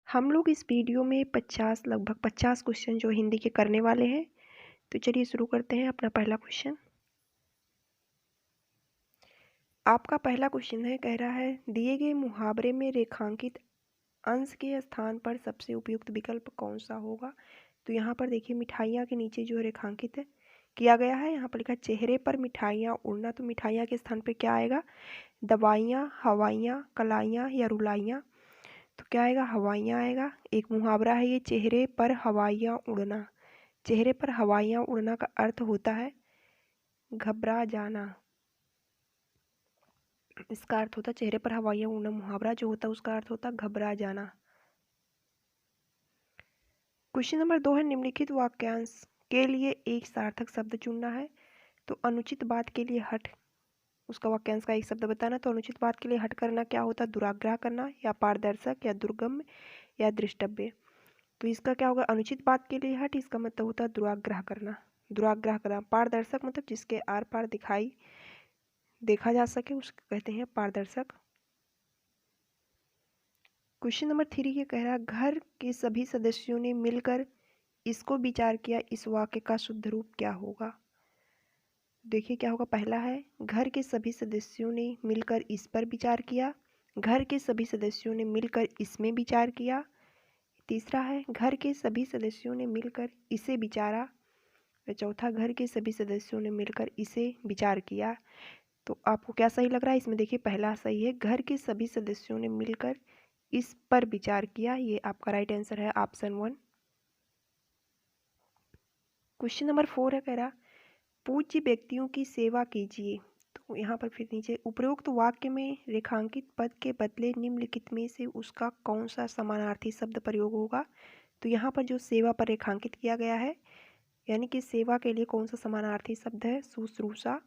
हम लोग इस वीडियो में लगभग 50 क्वेश्चन जो हिंदी के करने वाले हैं। तो चलिए शुरू करते हैं अपना पहला क्वेश्चन। आपका पहला क्वेश्चन है, कह रहा है दिए गए मुहावरे में रेखांकित अंश के स्थान पर सबसे उपयुक्त विकल्प कौन सा होगा। तो यहाँ पर देखिए मिठाइयाँ के नीचे जो रेखांकित है किया गया है, यहाँ पर लिखा चेहरे पर मिठाइयाँ उड़ना। तो मिठाइयाँ के स्थान पर क्या आएगा? दवाइयाँ, हवाइयाँ, कलाइयाँ या रुलाइयाँ। तो क्या आएगा? हवाइयाँ आएगा। एक मुहावरा है ये, चेहरे पर हवाइयाँ उड़ना। चेहरे पर हवाइयाँ उड़ना का अर्थ होता है घबरा जाना। इसका अर्थ होता है चेहरे पर हवाइयाँ उड़ना। मुहावरा जो होता है उसका अर्थ होता है घबरा जाना। क्वेश्चन नंबर 2 है, निम्नलिखित वाक्यांश के लिए एक सार्थक शब्द चुनना है। तो अनुचित बात के लिए हट, उसका वाक्यांश का एक शब्द बताना। तो अनुचित बात के लिए हट करना क्या होता है? दुराग्रह करना, या पारदर्शक, या दुर्गम, या दृष्टव्य। तो इसका क्या होगा? अनुचित बात के लिए हट, इसका मतलब होता है दुराग्रह करना। दुराग्रह करना। पारदर्शक मतलब जिसके आर पार देखा जा सके, उसको कहते हैं पारदर्शक। क्वेश्चन नंबर 3 ये कह रहा है, घर के सभी सदस्यों ने मिलकर इसको विचार किया, इस वाक्य का शुद्ध रूप क्या होगा। देखिए क्या होगा। पहला है, घर के सभी सदस्यों ने मिलकर इस पर विचार किया। घर के सभी सदस्यों ने मिलकर इसमें विचार किया। तीसरा है, घर के सभी सदस्यों ने मिलकर इसे विचारा। चौथा, घर के सभी सदस्यों ने मिलकर इसे विचार किया। तो आपको क्या सही लग रहा है इसमें? देखिए पहला सही है, घर के सभी सदस्यों ने मिलकर इस पर विचार किया। ये आपका राइट आंसर है, ऑप्शन 1। क्वेश्चन नंबर 4 है, कह रहा पूज्य व्यक्तियों की सेवा कीजिए। तो यहाँ पर फिर नीचे, उपरोक्त वाक्य में रेखांकित पद के बदले निम्नलिखित में से उसका कौन सा समानार्थी शब्द प्रयोग होगा। तो यहाँ पर जो सेवा पर रेखांकित किया गया है, यानी कि सेवा के लिए कौन सा समानार्थी शब्द है? शुश्रूषा,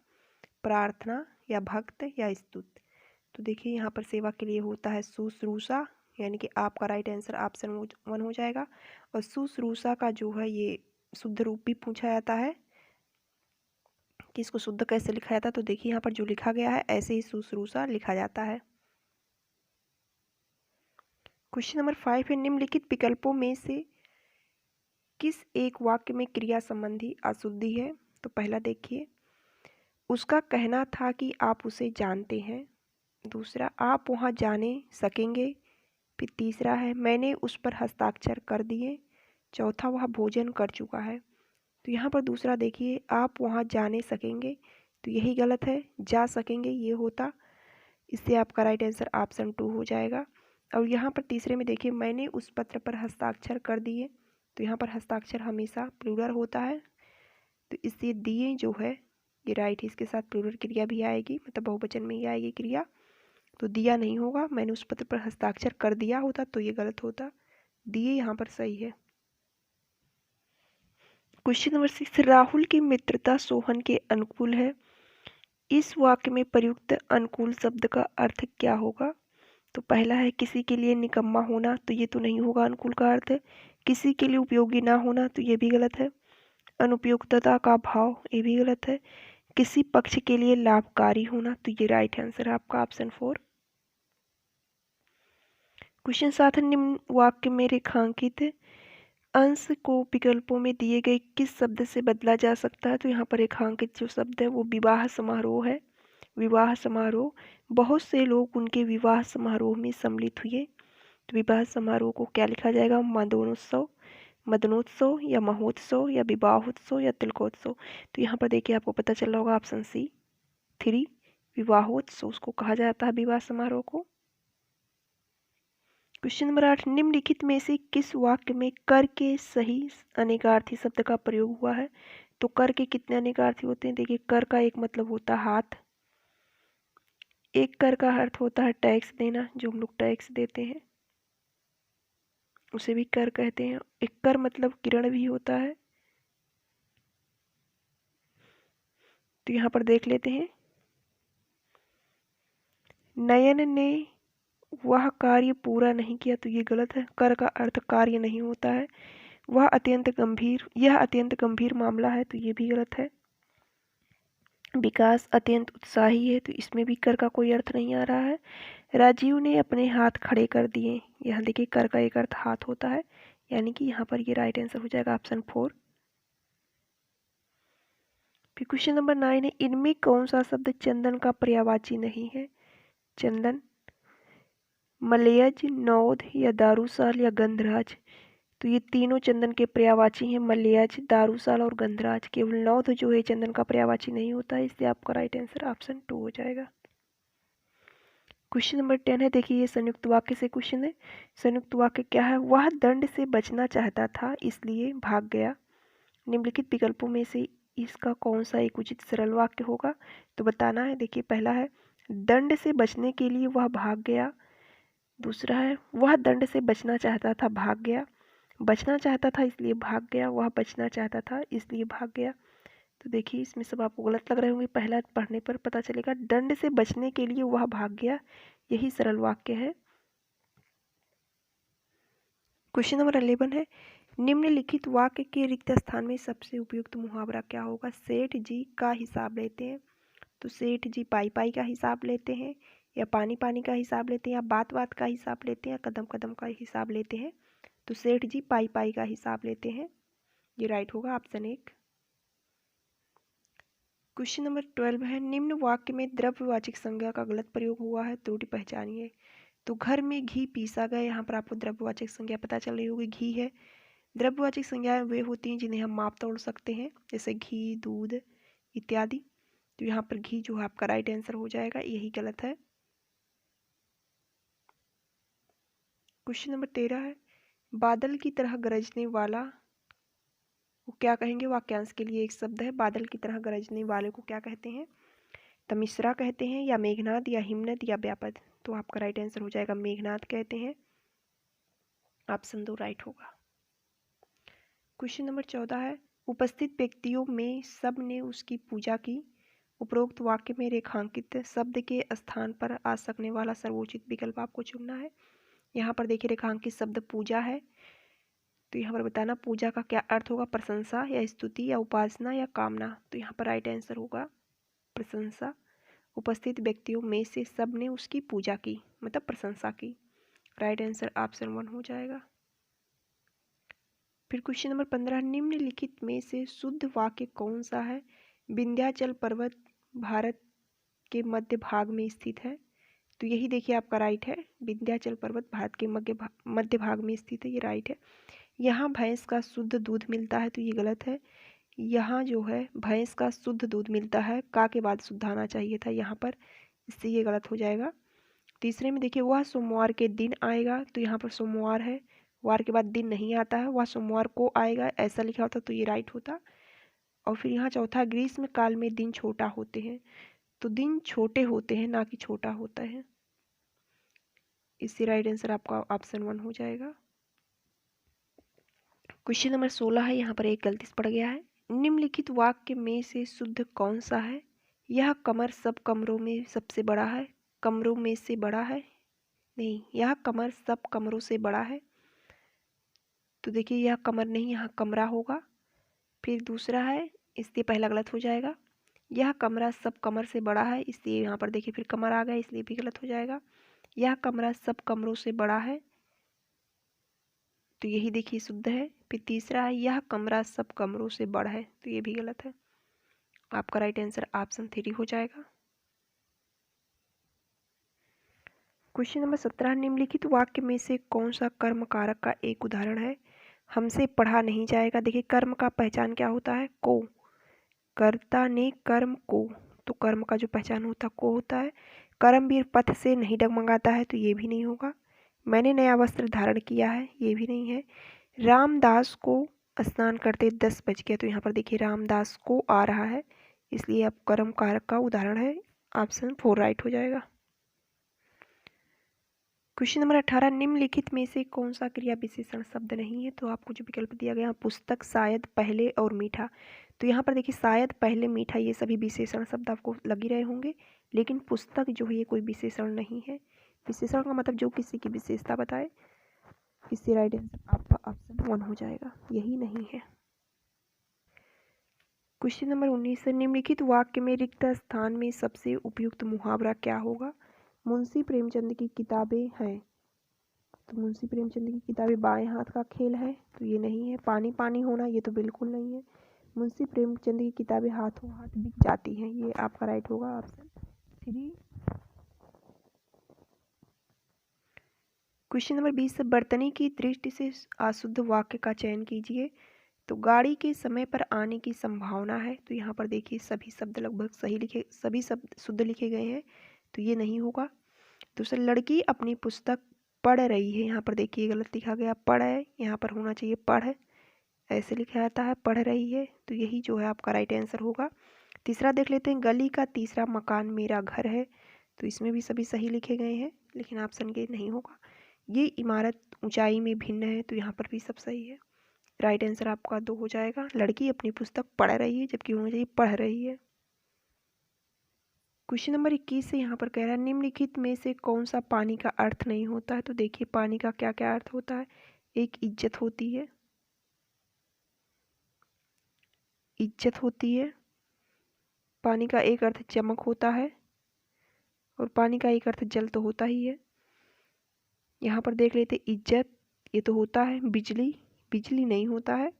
प्रार्थना, या भक्त, या स्तुत। तो देखिए यहाँ पर सेवा के लिए होता है शुश्रूषा, यानी कि आपका राइट आंसर ऑप्शन 1 हो जाएगा। और शुश्रूषा का जो है ये शुद्ध रूप भी पूछा जाता है कि इसको शुद्ध कैसे लिखा जाता है। तो देखिए यहाँ पर जो लिखा गया है ऐसे ही शुश्रूषा लिखा जाता है। क्वेश्चन नंबर 5 है, निम्नलिखित विकल्पों में से किस एक वाक्य में क्रिया संबंधी अशुद्धि है। तो पहला देखिए, उसका कहना था कि आप उसे जानते हैं। दूसरा, आप वहाँ जाने सकेंगे। फिर तीसरा है, मैंने उस पर हस्ताक्षर कर दिए। चौथा, वह भोजन कर चुका है। तो यहाँ पर दूसरा देखिए, आप वहाँ जाने सकेंगे, तो यही गलत है, जा सकेंगे ये होता। इससे आपका राइट आंसर ऑप्शन 2 हो जाएगा। और यहाँ पर तीसरे में देखिए, मैंने उस पत्र पर हस्ताक्षर कर दिए। तो यहाँ पर हस्ताक्षर हमेशा प्लूरल होता है, तो इससे दिए जो है ये राइट है। इसके साथ प्लूरल क्रिया भी आएगी, मतलब बहुवचन में ही आएगी क्रिया। तो दिया नहीं होगा, मैंने उस पत्र पर हस्ताक्षर कर दिया होता तो ये गलत होता। दिए यहाँ पर सही है। क्वेश्चन नंबर 6, राहुल की मित्रता सोहन के अनुकूल है। इस वाक्य में प्रयुक्त अनुकूल शब्द का अर्थ क्या होगा। तो पहला है, किसी के लिए निकम्मा होना। तो ये तो नहीं होगा अनुकूल का अर्थ। किसी के लिए उपयोगी ना होना, तो ये भी गलत है। अनुपयुक्तता का भाव, ये भी गलत है। किसी पक्ष के लिए लाभकारी होना, तो ये राइट आंसर है आपका ऑप्शन 4। क्वेश्चन 7, निम्न वाक्य में रेखांकित अंश को विकल्पों में दिए गए किस शब्द से बदला जा सकता है। तो यहाँ पर रेखांकित जो शब्द है वो विवाह समारोह है। विवाह समारोह, बहुत से लोग उनके विवाह समारोह में सम्मिलित हुए। तो विवाह समारोह को क्या लिखा जाएगा? मदनोत्सव, मदनोत्सव, या महोत्सव, या विवाहोत्सव, या तिलकोत्सव। तो यहाँ पर देखिए आपको पता चल रहा होगा ऑप्शन सी 3, विवाहोत्सव उसको कहा जाता है, विवाह समारोह को। क्वेश्चन नंबर 8, निम्नलिखित में से किस वाक्य में कर के सही अनेकार्थी शब्द का प्रयोग हुआ है। तो कर के कितने अनेकार्थी होते हैं? देखिए, कर का एक मतलब होता है हाथ, एक कर का अर्थ होता है टैक्स देना, जो हम लोग टैक्स देते हैं उसे भी कर कहते हैं। एक कर मतलब किरण भी होता है। तो यहाँ पर देख लेते हैं, नयन ने वह कार्य पूरा नहीं किया, तो ये गलत है। कर का अर्थ कार्य नहीं होता है। यह अत्यंत गंभीर मामला है, तो ये भी गलत है। विकास अत्यंत उत्साही है, तो इसमें भी कर का कोई अर्थ नहीं आ रहा है। राजीव ने अपने हाथ खड़े कर दिए, यहाँ देखिए कर का एक अर्थ हाथ होता है, यानी कि यहाँ पर ये राइट आंसर हो जाएगा ऑप्शन 4। फिर क्वेश्चन नंबर 9 है, इनमें कौन सा शब्द चंदन का पर्यायवाची नहीं है? चंदन, मलयज, नौध या दारूसाल या गंधराज। तो ये तीनों चंदन के पर्यायवाची हैं, मलयज, दारूसाल और गंधराज। केवल नौध जो है चंदन का पर्यायवाची नहीं होता है, इसलिए आपका राइट आंसर ऑप्शन 2 हो जाएगा। क्वेश्चन नंबर 10 है, देखिए ये संयुक्त वाक्य से क्वेश्चन है। संयुक्त वाक्य क्या है? वह दंड से बचना चाहता था इसलिए भाग गया। निम्नलिखित विकल्पों में से इसका कौन सा एक उचित सरल वाक्य होगा? तो बताना है। देखिए पहला है, दंड से बचने के लिए वह भाग गया। दूसरा है, वह दंड से बचना चाहता था, भाग गया। बचना चाहता था इसलिए भाग गया, वह बचना चाहता था इसलिए भाग गया। तो देखिए इसमें सब आपको गलत लग रहे होंगे, पहला पढ़ने पर पता चलेगा, दंड से बचने के लिए वह भाग गया, यही सरल वाक्य है। क्वेश्चन नंबर 11 है, निम्नलिखित वाक्य के रिक्त स्थान में सबसे उपयुक्त मुहावरा क्या होगा? सेठ जी का हिसाब लेते हैं। तो सेठ जी पाई पाई का हिसाब लेते हैं, या पानी पानी का हिसाब लेते हैं, या बात बात का हिसाब लेते हैं, या कदम कदम का हिसाब लेते हैं। तो सेठ जी पाई पाई का हिसाब लेते हैं, ये राइट होगा ऑप्शन 1। क्वेश्चन नंबर 12 है, निम्न वाक्य में द्रव्यवाचक संज्ञा का गलत प्रयोग हुआ है, त्रुटि पहचानिए। तो घर में घी पीसा गया, यहाँ पर आपको द्रव्यवाचक संज्ञा पता चल रही होगी, घी है। द्रव्यवाचक संज्ञाएं वे होती हैं जिन्हें हम माप तोड़ सकते हैं, जैसे घी, दूध इत्यादि। तो यहाँ पर घी जो है आपका राइट आंसर हो जाएगा, यही गलत है। क्वेश्चन नंबर 13 है, बादल की तरह गरजने वाला को क्या कहेंगे? वाक्यांश के लिए एक शब्द है, बादल की तरह गरजने वाले को क्या कहते हैं? तमिश्रा कहते हैं, या मेघनाद, या हिमनद, या व्यापद। तो आपका राइट आंसर हो जाएगा मेघनाद कहते हैं, ऑप्शन 2 राइट होगा। क्वेश्चन नंबर 14 है, उपस्थित व्यक्तियों में सब ने उसकी पूजा की। उपरोक्त वाक्य में रेखांकित शब्द के स्थान पर आ सकने वाला सर्वोचित विकल्प आपको चुनना है। यहाँ पर देखिए रेखांकित शब्द पूजा है, तो यहाँ पर बताना पूजा का क्या अर्थ होगा? प्रशंसा, या स्तुति, या उपासना, या कामना। तो यहाँ पर राइट आंसर होगा प्रशंसा। उपस्थित व्यक्तियों में से सब ने उसकी पूजा की, मतलब प्रशंसा की। राइट आंसर ऑप्शन 1 हो जाएगा। फिर क्वेश्चन नंबर 15, निम्नलिखित में से शुद्ध वाक्य कौन सा है? विंध्याचल पर्वत भारत के मध्य भाग में स्थित है। तो यही देखिए आपका राइट है, विंध्याचल पर्वत भारत के मध्य भाग में स्थित है, ये राइट है। यहाँ भैंस का शुद्ध दूध मिलता है, तो ये गलत है। यहाँ जो है भैंस का शुद्ध दूध मिलता है, का के बाद शुद्ध आना चाहिए था यहाँ पर, इससे ये गलत हो जाएगा। तीसरे में देखिए, वह सोमवार के दिन आएगा, तो यहाँ पर सोमवार है, वार के बाद दिन नहीं आता है, वह सोमवार को आएगा ऐसा लिखा होता तो ये राइट होता। और फिर यहाँ चौथा, ग्रीष्म काल में दिन छोटा होते हैं। तो दिन छोटे होते हैं, ना कि छोटा होता है, इससे राइट आंसर आपका ऑप्शन 1 हो जाएगा। क्वेश्चन नंबर 16 है, यहाँ पर एक गलती से पड़ गया है। निम्नलिखित वाक्य में से शुद्ध कौन सा है? यह कमर सब कमरों में सबसे बड़ा है। कमरों में से बड़ा है, नहीं, यह कमर सब कमरों से बड़ा है। तो देखिए यह कमर नहीं, यहाँ कमरा होगा। फिर दूसरा है, इसलिए पहला गलत हो जाएगा। यह कमरा सब कमर से बड़ा है, इसलिए यहाँ पर देखिए फिर कमर आ गया, इसलिए भी गलत हो जाएगा। यह कमरा सब कमरों से बड़ा है, तो यही देखिए शुद्ध है। फिर तीसरा है, यह कमरा सब कमरों से बड़ा है, तो ये भी गलत है। आपका राइट आंसर ऑप्शन 3 हो जाएगा। क्वेश्चन नंबर 17, निम्नलिखित वाक्य में से कौन सा कर्म कारक का एक उदाहरण है? हमसे पढ़ा नहीं जाएगा। देखिए कर्म का पहचान क्या होता है? को। कर्ता ने कर्म को, तो कर्म का जो पहचान होता है को होता है। कर्मवीर पथ से नहीं डगमगाता है, तो ये भी नहीं होगा। मैंने नया वस्त्र धारण किया है, ये भी नहीं है। रामदास को स्नान करते 10 बज गया, तो यहाँ पर देखिए रामदास को आ रहा है, इसलिए अब कर्म कारक का उदाहरण है, ऑप्शन 4 राइट हो जाएगा। क्वेश्चन नंबर 18, निम्नलिखित में से कौन सा क्रिया विशेषण शब्द नहीं है? तो आपको जो विकल्प दिया गया, पुस्तक, शायद, पहले और मीठा। तो यहाँ पर देखिए शायद, पहले, मीठा ये सभी विशेषण शब्द आपको लग ही रहे होंगे, लेकिन पुस्तक जो है ये कोई विशेषण नहीं है। विशेषण का मतलब जो किसी की विशेषता बताए, इससे राइट आंसर आपका ऑप्शन 1 हो जाएगा, यही नहीं है। क्वेश्चन नंबर 19 है, निम्नलिखित वाक्य में रिक्त स्थान में सबसे उपयुक्त मुहावरा क्या होगा? मुंशी प्रेमचंद की किताबें हैं, तो मुंशी प्रेमचंद की किताबें बाएं हाथ का खेल है, तो ये नहीं है। पानी पानी होना, ये तो बिल्कुल नहीं है। मुंशी प्रेमचंद की किताबें हाथों हाथ बिक जाती हैं, ये आपका राइट होगा ऑप्शन 3। क्वेश्चन नंबर 20 है, बर्तनी की दृष्टि से अशुद्ध वाक्य का चयन कीजिए। तो गाड़ी के समय पर आने की संभावना है, तो यहाँ पर देखिए सभी शब्द लगभग सही लिखे, सभी शब्द शुद्ध लिखे गए हैं, तो ये नहीं होगा। दूसरा, लड़की अपनी पुस्तक पढ़ रही है, यहाँ पर देखिए गलत लिखा गया, पढ़ है, यहाँ पर होना चाहिए पढ़, ऐसे लिखा जाता है, पढ़ रही है, तो यही जो है आपका राइट आंसर होगा। तीसरा देख लेते हैं, गली का तीसरा मकान मेरा घर है, तो इसमें भी सभी सही लिखे गए हैं, लेकिन ऑप्शन के नहीं होगा। ये इमारत ऊंचाई में भिन्न है, तो यहाँ पर भी सब सही है। राइट आंसर आपका 2 हो जाएगा। लड़की अपनी पुस्तक पढ़ रही है, जबकि होना चाहिए पढ़ रही है। क्वेश्चन नंबर 21 से यहाँ पर कह रहा है, निम्नलिखित में से कौन सा पानी का अर्थ नहीं होता है? तो देखिए पानी का क्या क्या अर्थ होता है। एक इज्जत होती है, इज्जत होती है। पानी का एक अर्थ चमक होता है, और पानी का एक अर्थ जल तो होता ही है। यहाँ पर देख लेते, इज्जत ये तो होता है, बिजली, बिजली नहीं होता है,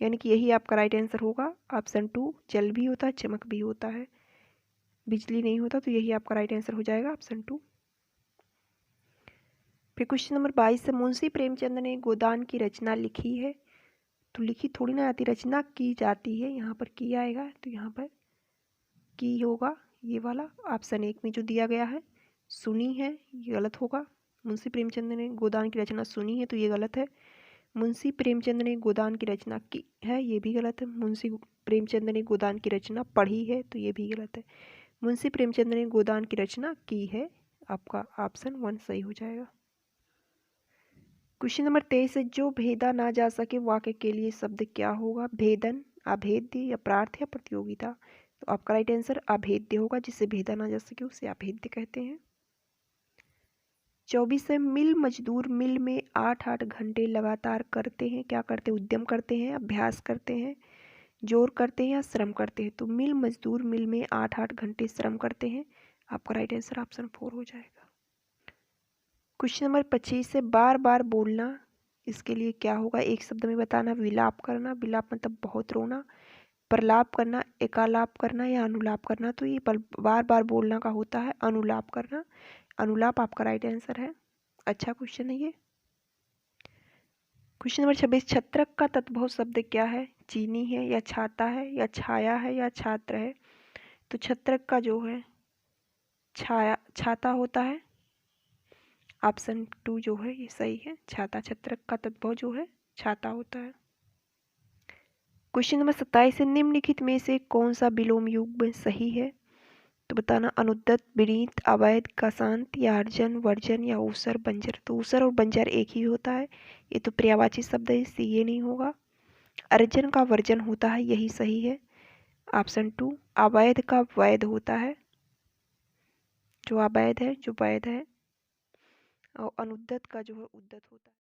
यानी कि यही आपका राइट आंसर होगा ऑप्शन 2। जल भी होता है, चमक भी होता है, बिजली नहीं होता, तो यही आपका राइट आंसर हो जाएगा ऑप्शन 2। फिर क्वेश्चन नंबर 22 से, मुंशी प्रेमचंद ने गोदान की रचना लिखी है, तो लिखी थोड़ी ना आती, रचना की जाती है, यहाँ पर की आएगा, तो यहाँ पर की होगा ये वाला। ऑप्शन 1 में जो दिया गया है सुनी है, ये गलत होगा। मुंशी प्रेमचंद ने गोदान की रचना सुनी है, तो ये गलत है। मुंशी प्रेमचंद ने गोदान की रचना की है, ये भी गलत है। मुंशी प्रेमचंद ने गोदान की रचना पढ़ी है, तो ये भी गलत है। मुंशी प्रेमचंद ने गोदान की रचना की है, आपका ऑप्शन 1 सही हो जाएगा। क्वेश्चन नंबर 23 है, जो भेदा ना जा सके वाक्य के लिए शब्द क्या होगा? भेदन, अभेद्य, या प्रार्थ, या प्रतियोगिता। तो आपका राइट आंसर अभेद्य होगा, जिससे भेदा ना जा सके उसे अभेद्य कहते हैं। 24 है, मिल मजदूर मिल में 8-8 घंटे लगातार करते हैं, क्या करते हैं? उद्यम करते हैं, अभ्यास करते हैं, जोर करते हैं, या श्रम करते हैं। तो मिल मजदूर मिल में 8-8 घंटे श्रम करते हैं, आपका राइट आंसर ऑप्शन 4 हो जाएगा। क्वेश्चन नंबर 25 से, बार बार बोलना, इसके लिए क्या होगा? एक शब्द में बताना। विलाप करना, विलाप मतलब बहुत रोना, प्रलाप करना, एकालाप करना, या अनुलाप करना। तो ये बार बार बोलना का होता है अनुलाप करना, अनुलाप आपका राइट आंसर है। अच्छा क्वेश्चन है ये। क्वेश्चन नंबर 26, छत्रक का तत्भव शब्द क्या है? चीनी है, या छाता है, या छाया है, या छात्र है। तो छत्रक का जो है छाया, छाता होता है, ऑप्शन 2 जो है ये सही है, छाता। छत्रक का तत्भव जो है छाता होता है। क्वेश्चन नंबर 27 है, निम्नलिखित में से कौन सा विलोम युग्म सही है? तो बताना। अनुद्दत, विनीत, अवैध, कशांत, या अर्जन, वर्जन, या ऊसर, बंजर। तो ऊसर और बंजर एक ही होता है, ये तो पर्यायवाची शब्द है, इससे ये नहीं होगा। अर्जन का वर्जन होता है, यही सही है, ऑप्शन 2। अवैध का वैध होता है, जो अवैध है जो वैध है, और अनुद्दत का जो है उद्दत होता है।